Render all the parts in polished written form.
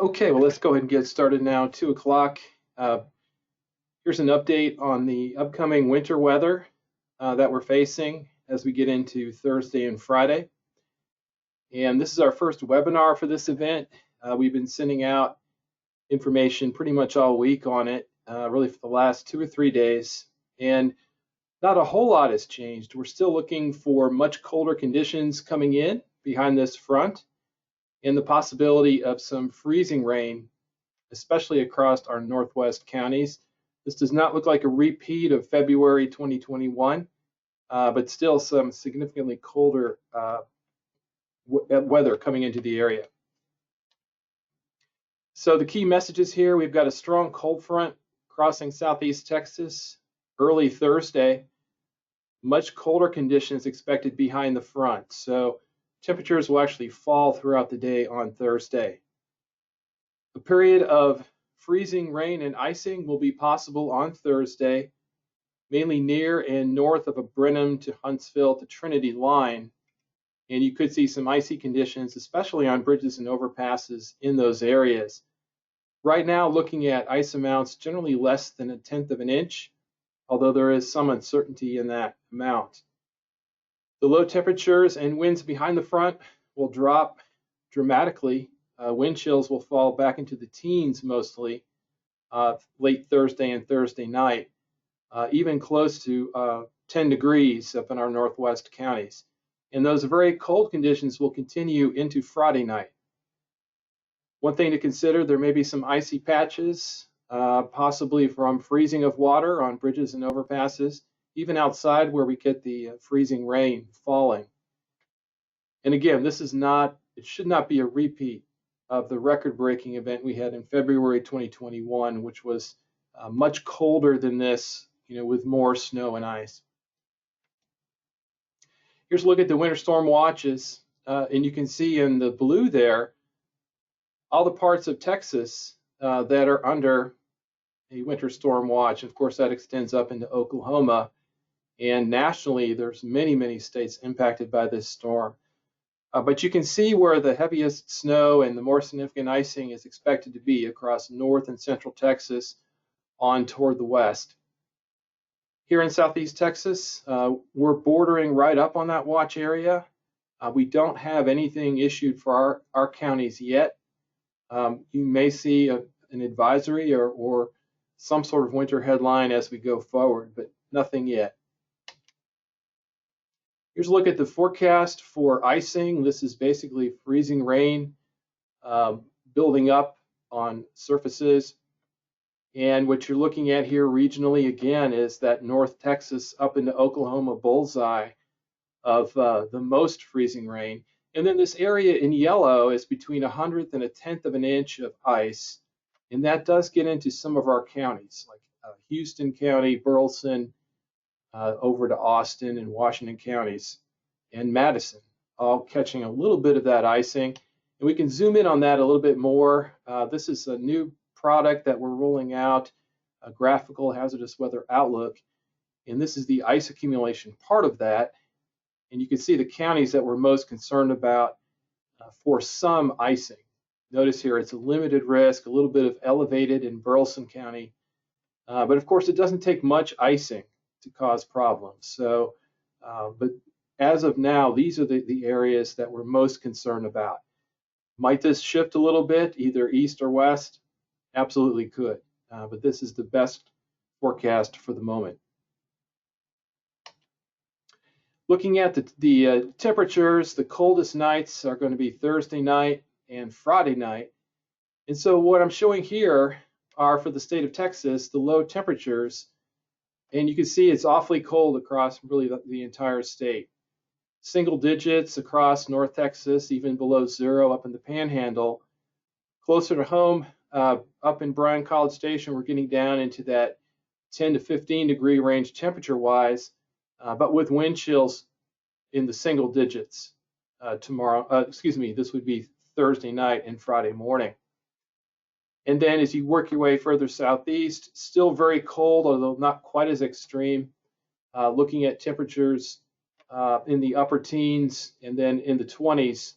Okay, well, let's go ahead and get started now. 2 o'clock. Here's an update on the upcoming winter weather that we're facing as we get into Thursday and Friday. And this is our first webinar for this event. We've been sending out information pretty much all week on it, really for the last 2 or 3 days. And not a whole lot has changed. We're still looking for much colder conditions coming in behind this front, and the possibility of some freezing rain, especially across our northwest counties. This does not look like a repeat of February 2021, but still some significantly colder weather coming into the area. So the key messages here, we've got a strong cold front crossing southeast Texas early Thursday. Much colder conditions expected behind the front. So temperatures will actually fall throughout the day on Thursday. A period of freezing rain and icing will be possible on Thursday, mainly near and north of a Brenham to Huntsville to Trinity line. And you could see some icy conditions, especially on bridges and overpasses in those areas. Right now, looking at ice amounts generally less than 1/10 of an inch, although there is some uncertainty in that amount. The low temperatures and winds behind the front will drop dramatically. Wind chills will fall back into the teens mostly late Thursday and Thursday night, even close to 10 degrees up in our northwest counties. And those very cold conditions will continue into Friday night. One thing to consider, there may be some icy patches, possibly from freezing of water on bridges and overpasses, even outside where we get the freezing rain falling. And again, it should not be a repeat of the record-breaking event we had in February 2021, which was much colder than this, with more snow and ice. Here's a look at the winter storm watches, and you can see in the blue there all the parts of Texas that are under a winter storm watch. Of course, that extends up into Oklahoma, and nationally, there's many states impacted by this storm. But you can see where the heaviest snow and the more significant icing is expected to be across north and central Texas on toward the west. Here in southeast Texas, we're bordering right up on that watch area. We don't have anything issued for our counties yet. You may see an advisory or some sort of winter headline as we go forward, but nothing yet. Here's a look at the forecast for icing. This is basically freezing rain building up on surfaces. And what you're looking at here regionally, again, is that North Texas up into Oklahoma bullseye of the most freezing rain. And then this area in yellow is between 1/100th and 1/10 of an inch of ice. And that does get into some of our counties, like Houston County, Burleson, over to Austin and Washington counties, and Madison, all catching a little bit of that icing. And we can zoom in on that a little bit more. This is a new product that we're rolling out, a graphical hazardous weather outlook. And this is the ice accumulation part of that. And you can see the counties that we're most concerned about for some icing. Notice here it's a limited risk, a little bit of elevated in Burleson County. But of course, it doesn't take much icing to cause problems. So, but as of now, these are the areas that we're most concerned about. Might this shift a little bit, either east or west? Absolutely could, but this is the best forecast for the moment. Looking at the temperatures, the coldest nights are going to be Thursday night and Friday night. And so what I'm showing here are, for the state of Texas, the low temperatures. And you can see it's awfully cold across really the entire state. Single digits across North Texas, even below 0 up in the Panhandle. Closer to home, up in Bryan College Station, we're getting down into that 10 to 15 degree range temperature-wise, but with wind chills in the single digits this would be Thursday night and Friday morning. And then as you work your way further southeast, still very cold, although not quite as extreme. Looking at temperatures in the upper teens and then in the 20s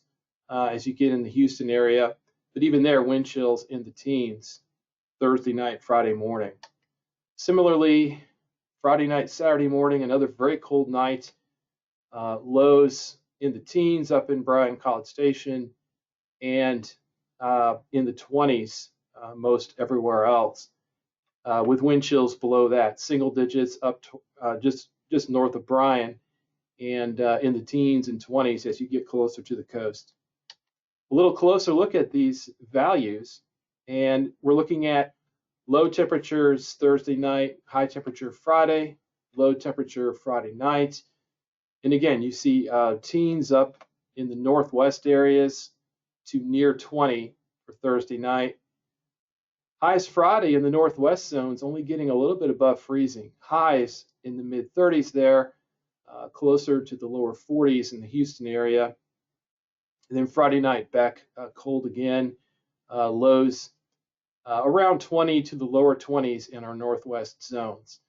as you get in the Houston area. but even there, wind chills in the teens Thursday night, Friday morning. Similarly, Friday night, Saturday morning, another very cold night. Lows in the teens up in Bryan College Station, and in the 20s most everywhere else, with wind chills below that, single digits up to, just north of Bryan, and in the teens and 20s as you get closer to the coast. A little closer look at these values, and we're looking at low temperatures Thursday night, high temperature Friday, low temperature Friday night. And again, you see teens up in the northwest areas to near 20 for Thursday night. Highs Friday in the northwest zones only getting a little bit above freezing. Highs in the mid 30s there, closer to the lower 40s in the Houston area. And then Friday night back cold again, lows around 20 to the lower 20s in our northwest zones.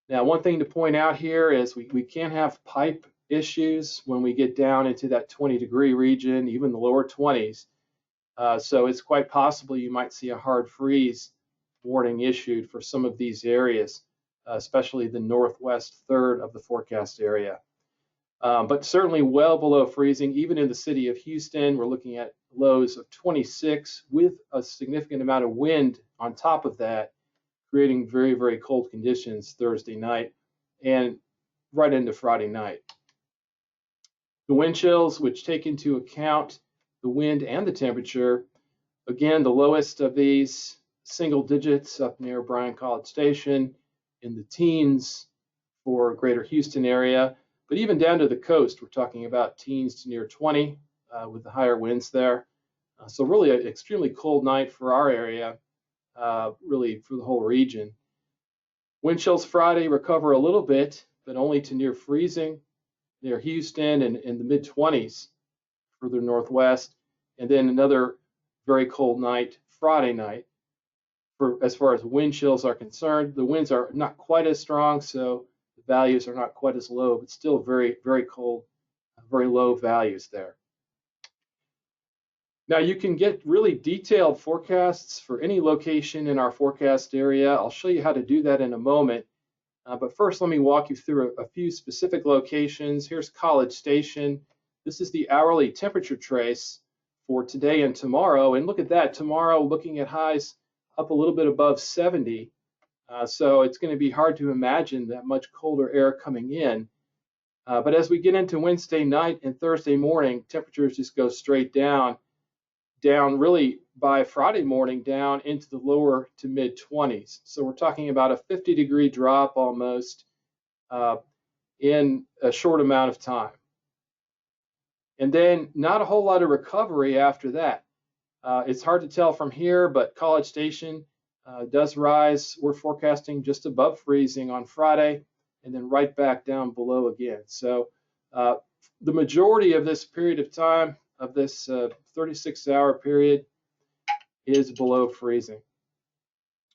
Now, one thing to point out here is we can have pipe issues when we get down into that 20-degree region, even the lower 20s. So it's quite possible you might see a hard freeze warning issued for some of these areas, especially the northwest third of the forecast area. But certainly well below freezing, even in the city of Houston. We're looking at lows of 26 with a significant amount of wind on top of that, creating very, very cold conditions Thursday night and right into Friday night. The wind chills, which take into account the wind and the temperature, again, the lowest of these, single digits up near Bryan College Station, in the teens for greater Houston area, but even down to the coast, we're talking about teens to near 20 with the higher winds there. So really an extremely cold night for our area, really for the whole region. Wind chills Friday recover a little bit, but only to near freezing near Houston and in the mid-20s further northwest. And then another very cold night Friday night. As far as wind chills are concerned, the winds are not quite as strong, so the values are not quite as low, but still very, very cold, very low values there. Now you can get really detailed forecasts for any location in our forecast area. I'll show you how to do that in a moment. But first, let me walk you through a few specific locations. Here's College Station. This is the hourly temperature trace for today and tomorrow. And look at that, tomorrow looking at highs up a little bit above 70. So it's going to be hard to imagine that much colder air coming in. But as we get into Wednesday night and Thursday morning, temperatures just go straight down really by Friday morning down into the lower to mid 20s. So we're talking about a 50-degree drop almost in a short amount of time. And then not a whole lot of recovery after that. It's hard to tell from here, but College Station does rise. We're forecasting just above freezing on Friday and then right back down below again. So the majority of this period of time, of this 36-hour period, is below freezing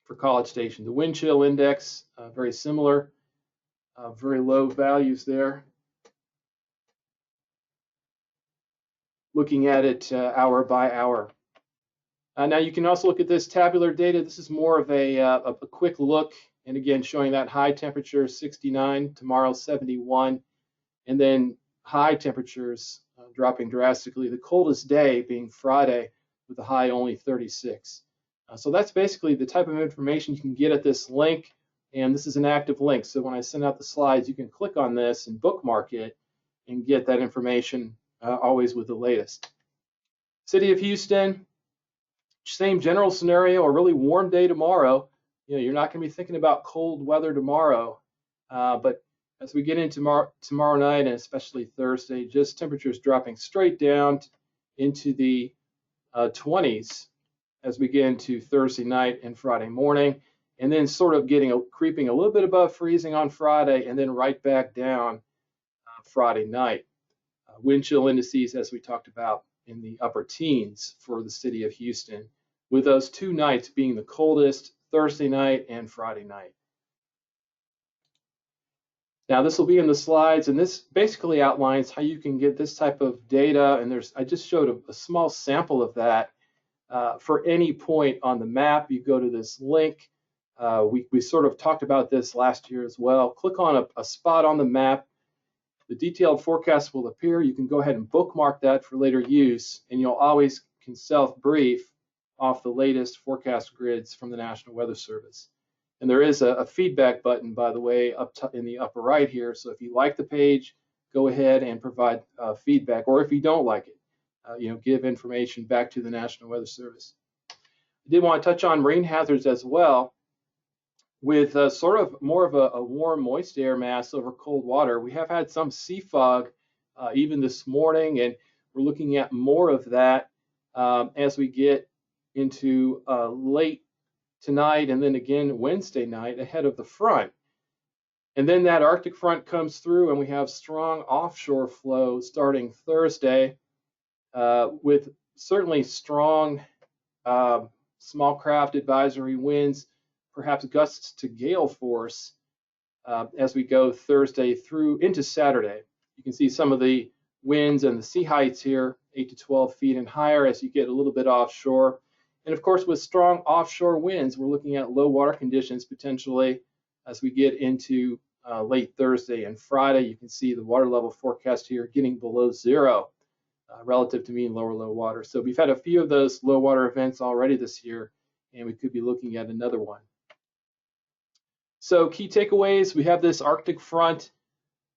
for College Station. The wind chill index, very similar, very low values there. Looking at it hour by hour. Now you can also look at this tabular data. This is more of a quick look, and again showing that high temperature 69, tomorrow 71, and then high temperatures dropping drastically. The coldest day being Friday with a high only 36. So that's basically the type of information you can get at this link, and this is an active link. So when I send out the slides, you can click on this and bookmark it and get that information always with the latest. City of Houston, same general scenario, a really warm day tomorrow. You're not going to be thinking about cold weather tomorrow, but as we get into tomorrow night and especially Thursday, just temperatures dropping straight down into the 20s as we get into Thursday night and Friday morning, and then sort of creeping a little bit above freezing on Friday, and then right back down Friday night. Wind chill indices, as we talked about, in the upper teens for the city of Houston, with those two nights being the coldest, Thursday night and Friday night. Now this will be in the slides, and this basically outlines how you can get this type of data, and I just showed a small sample of that For any point on the map, you go to this link. We sort of talked about this last year as well. Click on a spot on the map. The detailed forecast will appear. You can go ahead and bookmark that for later use, and you'll always can self-brief off the latest forecast grids from the National Weather Service. And there is a feedback button, by the way, up in the upper right here. So if you like the page, go ahead and provide feedback, or if you don't like it, give information back to the National Weather Service. I did want to touch on marine hazards as well. With sort of more of a warm, moist air mass over cold water, we have had some sea fog even this morning, and we're looking at more of that as we get into late tonight and then again Wednesday night ahead of the front. And then that Arctic front comes through, and we have strong offshore flow starting Thursday with certainly strong small craft advisory winds, perhaps gusts to gale force as we go Thursday through into Saturday. You can see some of the winds and the sea heights here, 8 to 12 feet and higher as you get a little bit offshore. And of course, with strong offshore winds, we're looking at low water conditions potentially as we get into late Thursday and Friday. You can see the water level forecast here getting below zero relative to mean lower low water. So we've had a few of those low water events already this year, and we could be looking at another one. So key takeaways, we have this Arctic front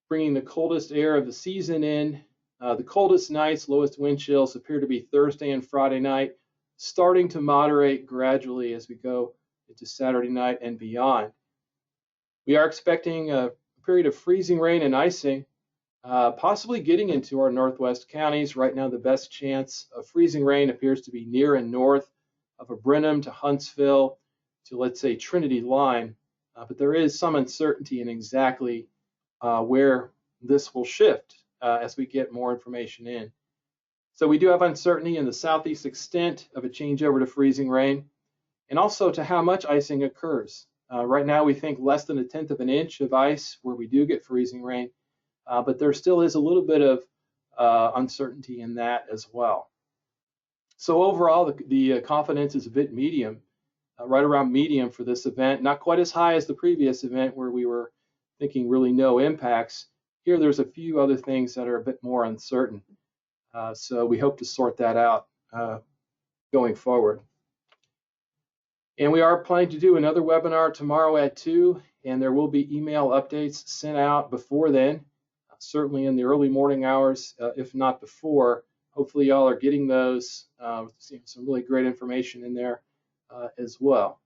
bringing the coldest air of the season in. The coldest nights, lowest wind chills appear to be Thursday and Friday night, starting to moderate gradually as we go into Saturday night and beyond. We are expecting a period of freezing rain and icing, possibly getting into our northwest counties. Right now, the best chance of freezing rain appears to be near and north of Brenham to Huntsville to, let's say, Trinity line. But there is some uncertainty in exactly where this will shift as we get more information in. So we do have uncertainty in the southeast extent of a changeover to freezing rain, and also to how much icing occurs. Right now we think less than 1/10 of an inch of ice where we do get freezing rain, but there still is a little bit of uncertainty in that as well. So overall, the confidence is a bit medium. Right around medium for this event, not quite as high as the previous event where we were thinking really no impacts. Here there's a few other things that are a bit more uncertain. So we hope to sort that out going forward. And we are planning to do another webinar tomorrow at 2, and there will be email updates sent out before then, certainly in the early morning hours, if not before. Hopefully y'all are getting those, some really great information in there as well.